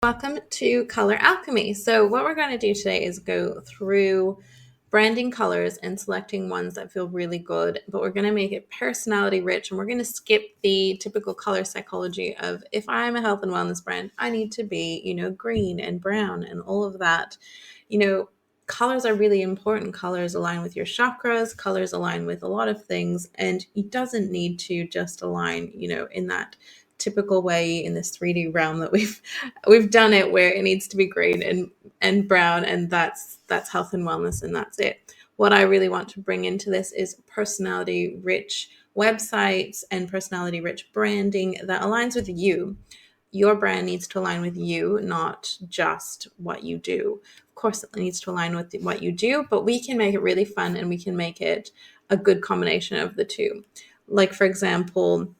Welcome to Color Alchemy. So what we're going to do today is go through branding colors and selecting ones that feel really good, but we're going to make it personality rich, and we're going to skip the typical color psychology of, if I'm a health and wellness brand, I need to be, green and brown and all of that. Colors are really important. Colors align with your chakras, colors align with a lot of things, and it doesn't need to just align, in that typical way in this 3D realm that we've done it, where it needs to be green and brown, and that's health and wellness, and that's it. What I really want to bring into this is personality rich websites and personality rich branding that aligns with you. Your brand needs to align with you, not just what you do. Of course, it needs to align with what you do, but we can make it really fun, and we can make it a good combination of the two. Like, for example,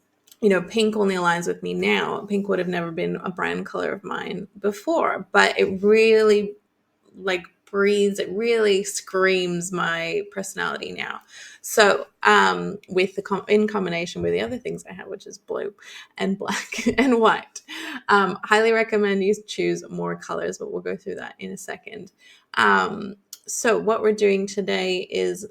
pink only aligns with me now. Pink would have never been a brand color of mine before, but it really breathes, it really screams my personality now. So with in combination with the other things I have, which is blue and black and white, highly recommend you choose more colors, but we'll go through that in a second. So what we're doing today is,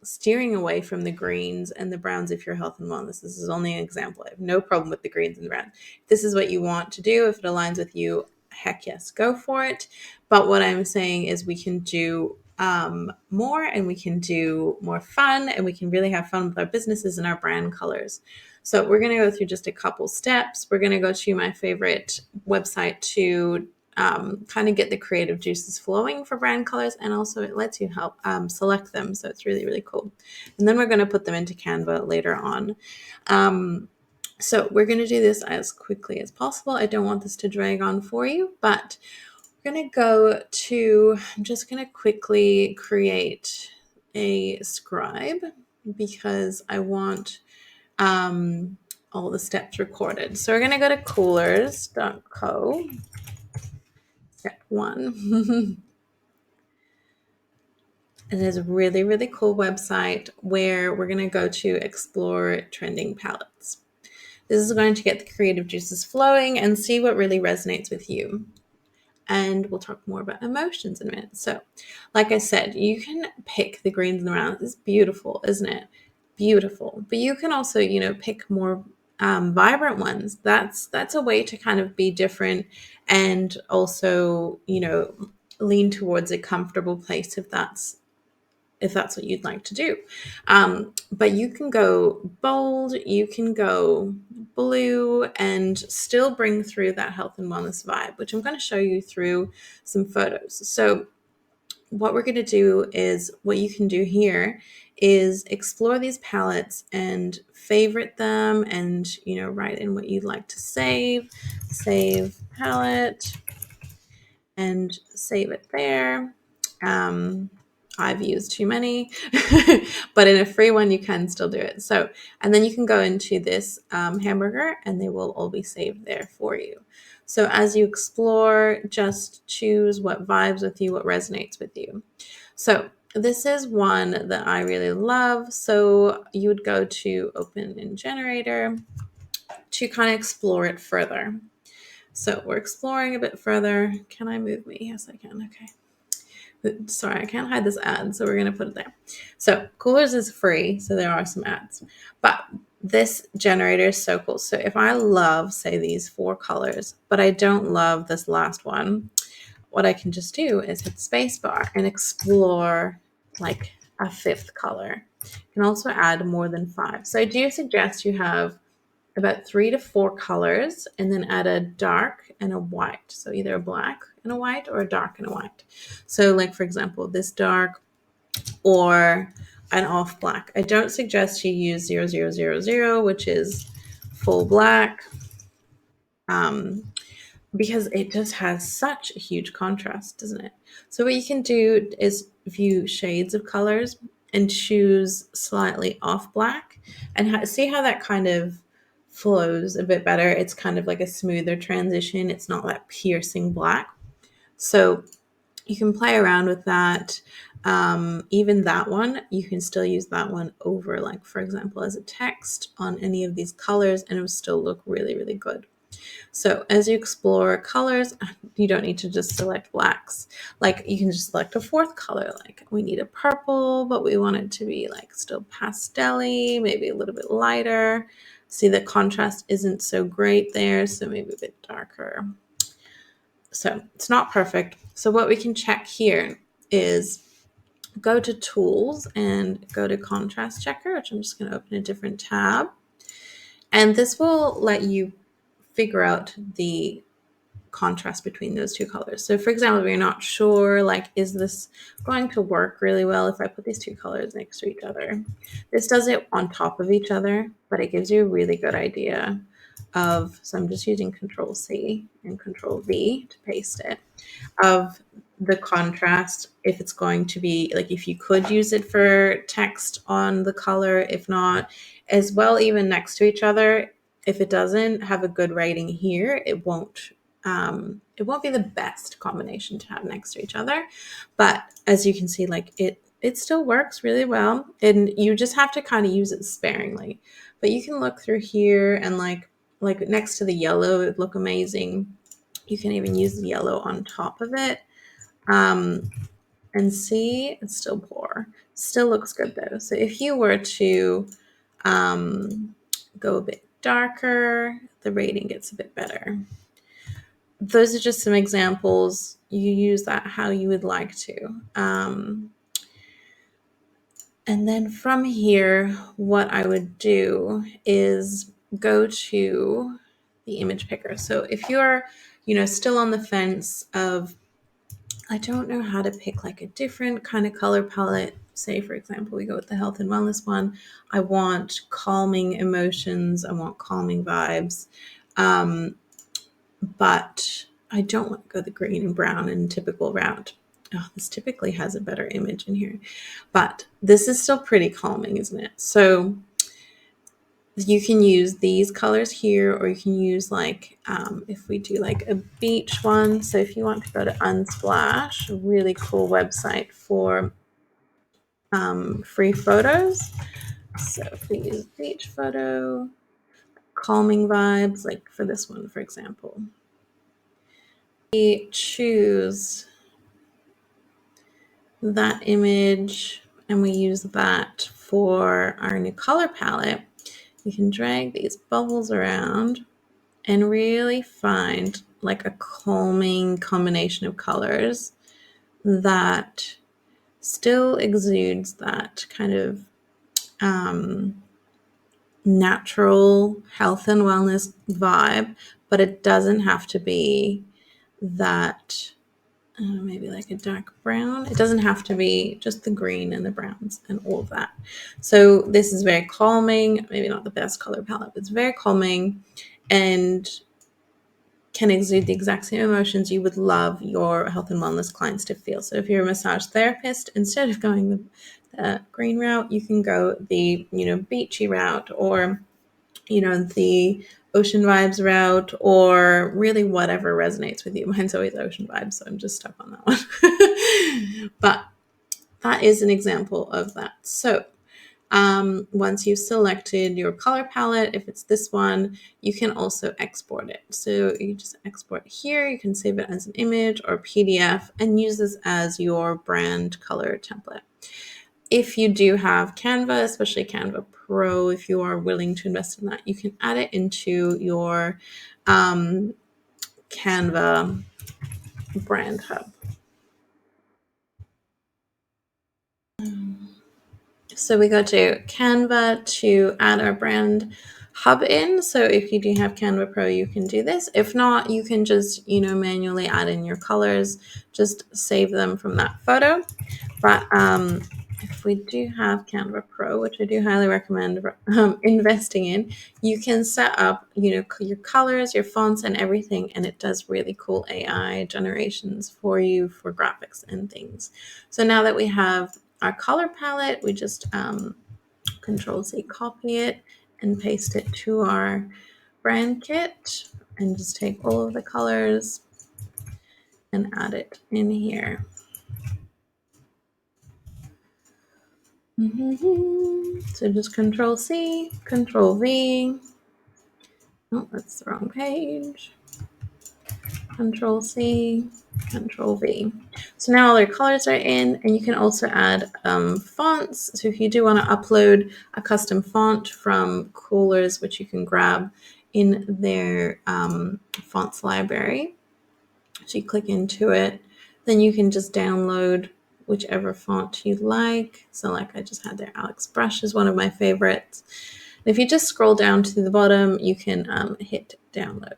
steering away from the greens and the browns. If you're health and wellness, this is only an example. I have no problem with the greens and the browns. If this is what you want to do, if it aligns with you, heck yes, go for it. But what I'm saying is we can do more, and we can do more fun, and we can really have fun with our businesses and our brand colors. So we're going to go through just a couple steps. We're going to go to my favorite website to kind of get the creative juices flowing for brand colors, and also it lets you help select them. So it's really, really cool. And then we're going to put them into Canva later on. So we're going to do this as quickly as possible. I don't want this to drag on for you, but we're going to go to, I'm just going to quickly create a scribe because I want all the steps recorded. So we're going to go to coolers.co. Step 1. It is a really, really cool website where we're going to go to explore trending palettes. This is going to get the creative juices flowing and see what really resonates with you. And we'll talk more about emotions in a minute. So, like I said, you can pick the greens and the browns. It's beautiful, isn't it? Beautiful. But you can also, pick more vibrant ones. That's a way to kind of be different, and also, lean towards a comfortable place if that's what you'd like to do. But you can go bold, you can go blue, and still bring through that health and wellness vibe, which I'm going to show you through some photos. So what we're going to do is, what you can do here is explore these palettes and favorite them, and, write in what you'd like to save palette, and save it there. I've used too many, but in a free one, you can still do it. So, and then you can go into this hamburger, and they will all be saved there for you. So as you explore, just choose what vibes with you, what resonates with you. So this is one that I really love. So you would go to open in generator to kind of explore it further. So we're exploring a bit further. Can I move me? Yes, I can. Okay. Sorry, I can't hide this ad, so we're going to put it there. So Coolers is free, so there are some ads. But this generator is so cool. So if I love, say, these 4 colors, but I don't love this last one, what I can just do is hit spacebar and explore like a 5th color. You can also add more than 5. So I do suggest you have about 3 to 4 colors, and then add a dark and a white. So either a black and a white, or a dark and a white. So like, for example, this dark or an off black. I don't suggest you use 0000, which is full black, because it just has such a huge contrast, doesn't it? So what you can do is view shades of colors and choose slightly off black, and see how that kind of flows a bit better. It's kind of like a smoother transition. It's not that piercing black. So you can play around with that. Even that one, you can still use that one over, like, for example, as a text on any of these colors, and it will still look really, really good. So as you explore colors, you don't need to just select blacks. Like you can just select a fourth color. Like we need a purple, but we want it to be like still pastel-y, maybe a little bit lighter. See, the contrast isn't so great there, so maybe a bit darker. So it's not perfect. So what we can check here is go to tools and go to contrast checker, which I'm just going to open a different tab. And this will let you figure out the contrast between those two colors. So for example, if you're not sure, like, is this going to work really well if I put these two colors next to each other? This does it on top of each other, but it gives you a really good idea of, so I'm just using Control C and Control V to paste it, of the contrast, if it's going to be, like, if you could use it for text on the color, if not, as well, even next to each other, if it doesn't have a good rating here, it won't be the best combination to have next to each other. But as you can see, like it still works really well, and you just have to kind of use it sparingly. But you can look through here and like next to the yellow, it would look amazing. You can even use the yellow on top of it. And see, it's still poor. Still looks good though. So if you were to go a bit darker, the rating gets a bit better. Those are just some examples. You use that how you would like to. And then from here, what I would do is go to the image picker. So if you're, still on the fence of, I don't know how to pick like a different kind of color palette. Say, for example, we go with the health and wellness one. I want calming emotions. I want calming vibes. But I don't want to go the green and brown and typical route. Oh, this typically has a better image in here. But this is still pretty calming, isn't it? So you can use these colors here, or you can use like, if we do like a beach one. So if you want to go to Unsplash, a really cool website for free photos. So if we use beach photo, calming vibes, like for this one, for example, we choose that image and we use that for our new color palette. You can drag these bubbles around and really find like a calming combination of colors that still exudes that kind of natural health and wellness vibe, but it doesn't have to be that maybe like a dark brown. It doesn't have to be just the green and the browns and all of that. So this is very calming, maybe not the best color palette, but it's very calming and can exude the exact same emotions you would love your health and wellness clients to feel. So if you're a massage therapist, instead of going the green route, you can go the, beachy route, or, the ocean vibes route, or really whatever resonates with you. Mine's always ocean vibes, so I'm just stuck on that one. But that is an example of that. So once you've selected your color palette, if it's this one, you can also export it. So you just export here, you can save it as an image or PDF and use this as your brand color template. If you do have Canva, especially Canva Pro, if you are willing to invest in that, you can add it into your Canva brand hub. So we go to Canva to add our brand hub in. So if you do have Canva Pro, you can do this. If not, you can just, manually add in your colors, just save them from that photo. But if we do have Canva Pro, which I do highly recommend investing in, you can set up, your colors, your fonts and everything. And it does really cool AI generations for you for graphics and things. So now that we have our color palette, we just Control C, copy it and paste it to our brand kit, and just take all of the colors and add it in here. So just Control C, Control V, Oh, that's the wrong page. Control C, Control V. So now all your colors are in, and you can also add fonts. So if you do want to upload a custom font from Coolers, which you can grab in their fonts library, so you click into it, then you can just download whichever font you like. So like I just had there, Alex Brush is one of my favorites. And if you just scroll down to the bottom, you can hit download.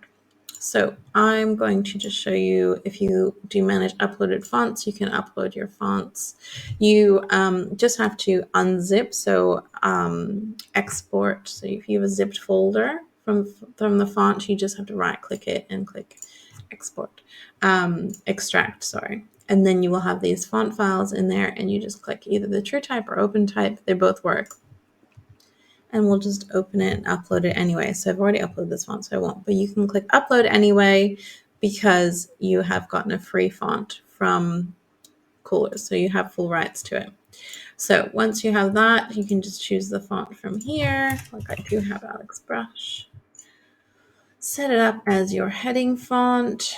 So I'm going to just show you, if you do manage uploaded fonts, you can upload your fonts. You just have to unzip, so export. So if you have a zipped folder from the font, you just have to right click it and click export, extract, sorry. And then you will have these font files in there, and you just click either the TrueType or OpenType. They both work. And we'll just open it and upload it anyway. So I've already uploaded this font, so I won't. But you can click upload anyway because you have gotten a free font from Coolers. So you have full rights to it. So once you have that, you can just choose the font from here. Like I do have Alex Brush. Set it up as your heading font.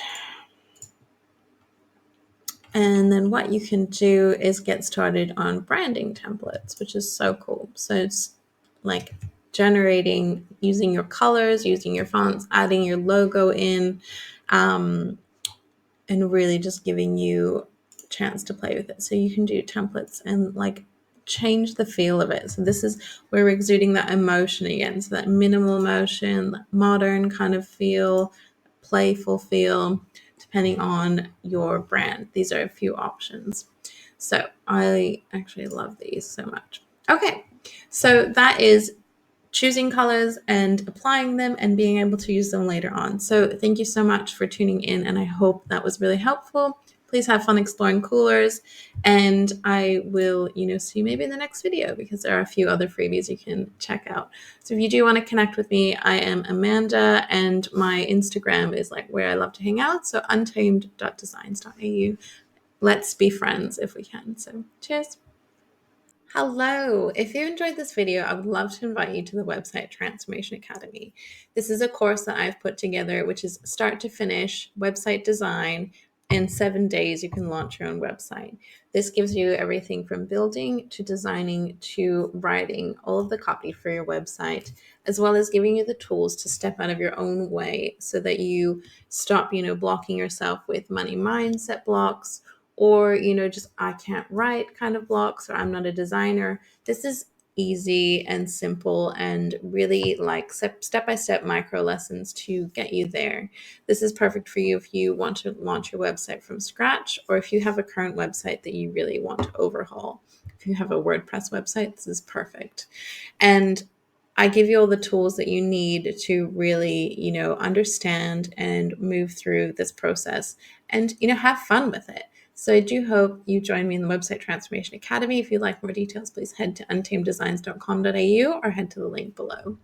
And then what you can do is get started on branding templates, which is so cool. So it's like generating, using your colors, using your fonts, adding your logo in, and really just giving you a chance to play with it. So you can do templates and like change the feel of it. So this is where we're exuding that emotion again. So that minimal emotion, that modern kind of feel, playful feel, depending on your brand. These are a few options. So I actually love these so much. Okay, so that is choosing colors and applying them and being able to use them later on. So thank you so much for tuning in, and I hope that was really helpful. Please have fun exploring Coolers, and I will, see you maybe in the next video because there are a few other freebies you can check out. So if you do want to connect with me, I am Amanda, and my Instagram is like where I love to hang out. So untamed.designs.au. Let's be friends if we can. So cheers. Hello. If you enjoyed this video, I would love to invite you to the Website Transformation Academy. This is a course that I've put together, which is start to finish website design. In 7 days, you can launch your own website. This gives you everything from building to designing to writing all of the copy for your website, as well as giving you the tools to step out of your own way so that you stop, blocking yourself with money mindset blocks, or just I can't write kind of blocks, or I'm not a designer. This is easy and simple and really like step-by-step micro lessons to get you there. This is perfect for you if you want to launch your website from scratch, or if you have a current website that you really want to overhaul. If you have a WordPress website, this is perfect. And I give you all the tools that you need to really, understand and move through this process and, have fun with it. So I do hope you join me in the Website Transformation Academy. If you'd like more details, please head to untameddesigns.com.au or head to the link below.